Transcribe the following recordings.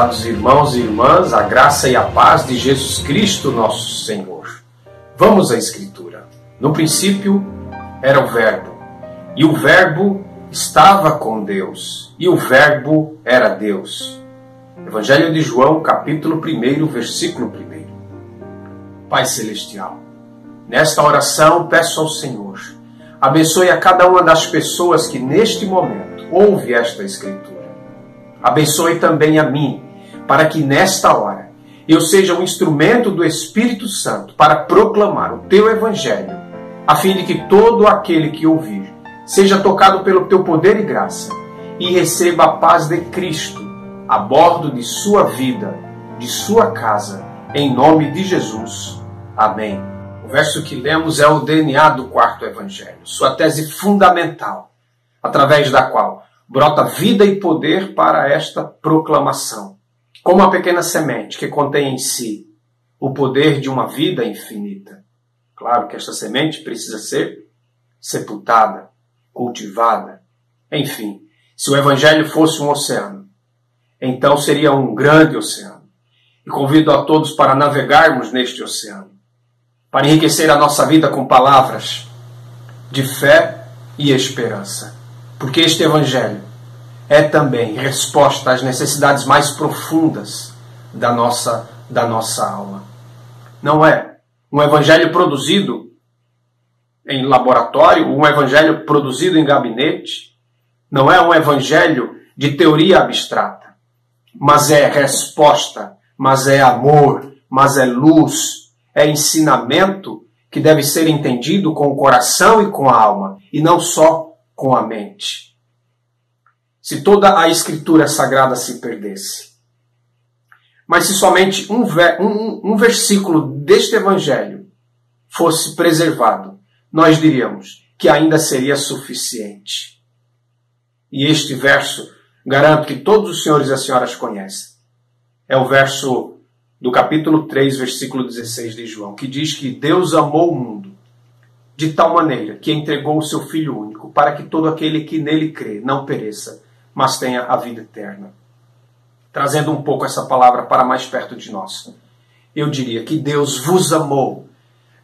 Prezados irmãos e irmãs, a graça e a paz de Jesus Cristo, nosso Senhor. Vamos à Escritura. No princípio era o Verbo, e o Verbo estava com Deus, e o Verbo era Deus. Evangelho de João, capítulo 1, versículo 1. Pai Celestial, nesta oração peço ao Senhor, abençoe a cada uma das pessoas que neste momento ouve esta Escritura. Abençoe também a mim, para que nesta hora eu seja um instrumento do Espírito Santo para proclamar o Teu Evangelho, a fim de que todo aquele que ouvir seja tocado pelo Teu poder e graça e receba a paz de Cristo a bordo de sua vida, de sua casa, em nome de Jesus. Amém. O verso que lemos é o DNA do quarto Evangelho, sua tese fundamental, através da qual brota vida e poder para esta proclamação, como uma pequena semente que contém em si o poder de uma vida infinita. Claro que esta semente precisa ser sepultada, cultivada. Enfim, se o Evangelho fosse um oceano, então seria um grande oceano. E convido a todos para navegarmos neste oceano, para enriquecer a nossa vida com palavras de fé e esperança. Porque este Evangelho é também resposta às necessidades mais profundas da nossa alma. Não é um Evangelho produzido em laboratório, um Evangelho produzido em gabinete, não é um Evangelho de teoria abstrata, mas é resposta, mas é amor, mas é luz, é ensinamento que deve ser entendido com o coração e com a alma, e não só com a mente. Se toda a Escritura Sagrada se perdesse, mas se somente um versículo deste Evangelho fosse preservado, nós diríamos que ainda seria suficiente. E este verso, garanto que todos os senhores e as senhoras conhecem, é o verso do capítulo 3, versículo 16 de João, que diz que Deus amou o mundo de tal maneira que entregou o seu Filho único, para que todo aquele que nele crê não pereça, mas tenha a vida eterna. Trazendo um pouco essa palavra para mais perto de nós, eu diria que Deus vos amou.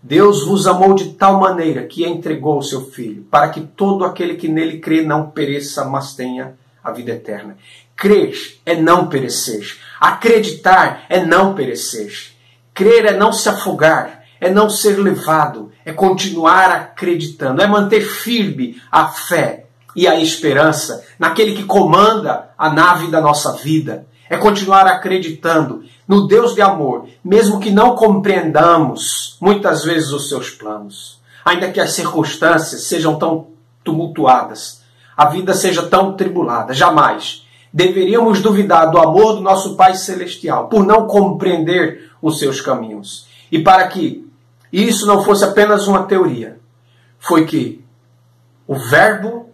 Deus vos amou de tal maneira que entregou o seu Filho, para que todo aquele que nele crê não pereça, mas tenha a vida eterna. Crer é não perecer. Acreditar é não perecer. Crer é não se afogar, é não ser levado, é continuar acreditando, é manter firme a fé e a esperança naquele que comanda a nave da nossa vida. É continuar acreditando no Deus de amor, mesmo que não compreendamos muitas vezes os seus planos. Ainda que as circunstâncias sejam tão tumultuadas, a vida seja tão tribulada, jamais deveríamos duvidar do amor do nosso Pai Celestial por não compreender os seus caminhos. E para que isso não fosse apenas uma teoria, foi que o Verbo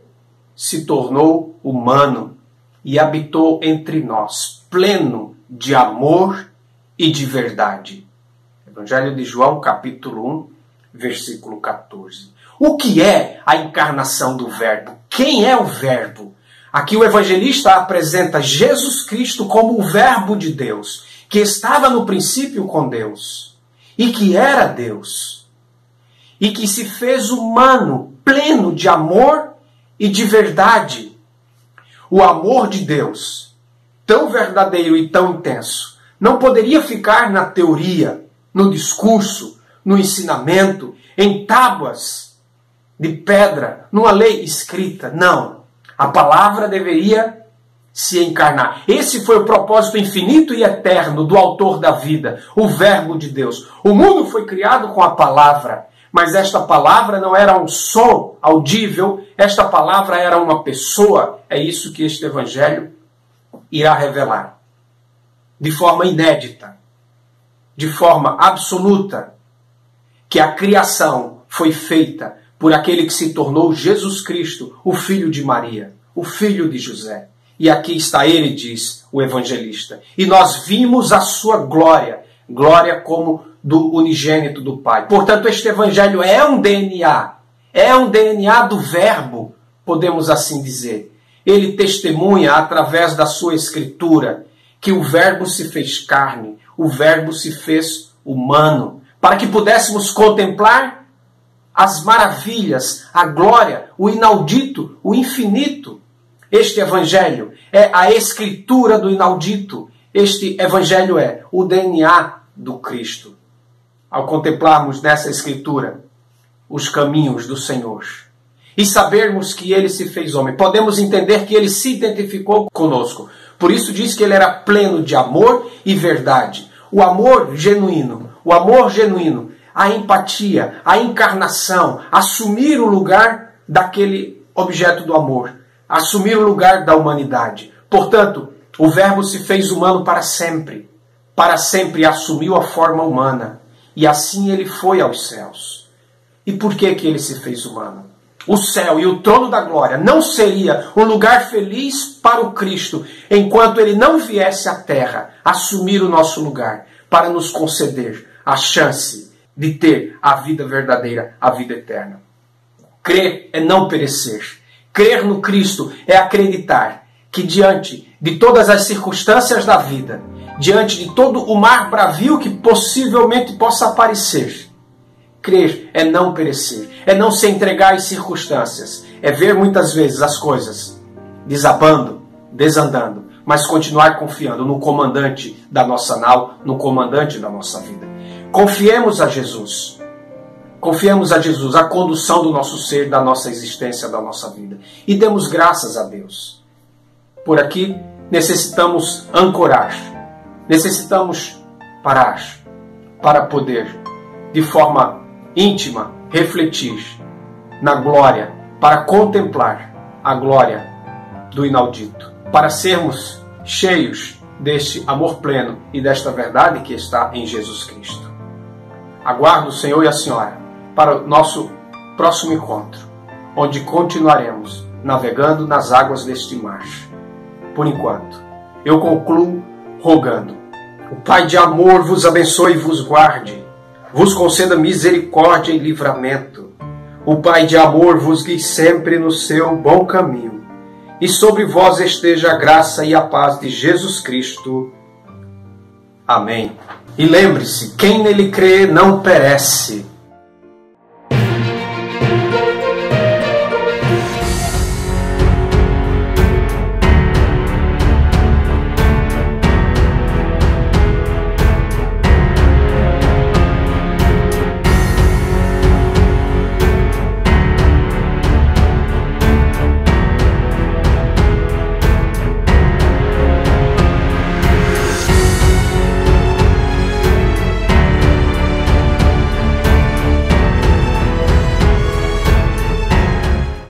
se tornou humano e habitou entre nós, pleno de amor e de verdade. Evangelho de João, capítulo 1, versículo 14. O que é a encarnação do Verbo? Quem é o Verbo? Aqui o evangelista apresenta Jesus Cristo como o Verbo de Deus, que estava no princípio com Deus, e que era Deus, e que se fez humano, pleno de amor e de verdade. O amor de Deus, tão verdadeiro e tão intenso, não poderia ficar na teoria, no discurso, no ensinamento, em tábuas de pedra, numa lei escrita. Não. A palavra deveria se encarnar. Esse foi o propósito infinito e eterno do autor da vida, o Verbo de Deus. O mundo foi criado com a palavra, mas esta palavra não era um som audível, esta palavra era uma pessoa. É isso que este Evangelho irá revelar. De forma inédita, de forma absoluta, que a criação foi feita por aquele que se tornou Jesus Cristo, o Filho de Maria, o Filho de José. E aqui está ele, diz o evangelista. E nós vimos a sua glória, glória como do unigênito do Pai. Portanto, este Evangelho é um DNA do Verbo, podemos assim dizer. Ele testemunha, através da sua Escritura, que o Verbo se fez carne, o Verbo se fez humano, para que pudéssemos contemplar as maravilhas, a glória, o inaudito, o infinito. Este Evangelho é a escritura do inaudito. Este Evangelho é o DNA do Cristo. Ao contemplarmos nessa escritura os caminhos do Senhor e sabermos que Ele se fez homem, podemos entender que Ele se identificou conosco. Por isso diz que Ele era pleno de amor e verdade. O amor genuíno, a empatia, a encarnação, assumir o lugar daquele objeto do amor, assumir o lugar da humanidade. Portanto, o Verbo se fez humano para sempre assumiu a forma humana, e assim Ele foi aos céus. E por que Ele se fez humano? O céu e o trono da glória não seria um lugar feliz para o Cristo, enquanto Ele não viesse à terra assumir o nosso lugar, para nos conceder a chance de ter a vida verdadeira, a vida eterna. Crer é não perecer. Crer no Cristo é acreditar que diante de todas as circunstâncias da vida, diante de todo o mar bravio que possivelmente possa aparecer, crer é não perecer, é não se entregar às circunstâncias, é ver muitas vezes as coisas desabando, desandando, mas continuar confiando no comandante da nossa nau, no comandante da nossa vida. Confiemos a Jesus. Confiemos a Jesus, a condução do nosso ser, da nossa existência, da nossa vida. E demos graças a Deus. Por aqui necessitamos ancorar, necessitamos parar para poder, de forma íntima, refletir na glória, para contemplar a glória do inaudito, para sermos cheios deste amor pleno e desta verdade que está em Jesus Cristo. Aguardo o Senhor e a Senhora para o nosso próximo encontro, onde continuaremos navegando nas águas deste mar. Por enquanto, eu concluo rogando: o Pai de amor vos abençoe e vos guarde, vos conceda misericórdia e livramento. O Pai de amor vos guie sempre no seu bom caminho, e sobre vós esteja a graça e a paz de Jesus Cristo. Amém. E lembre-se, quem nele crê não perece.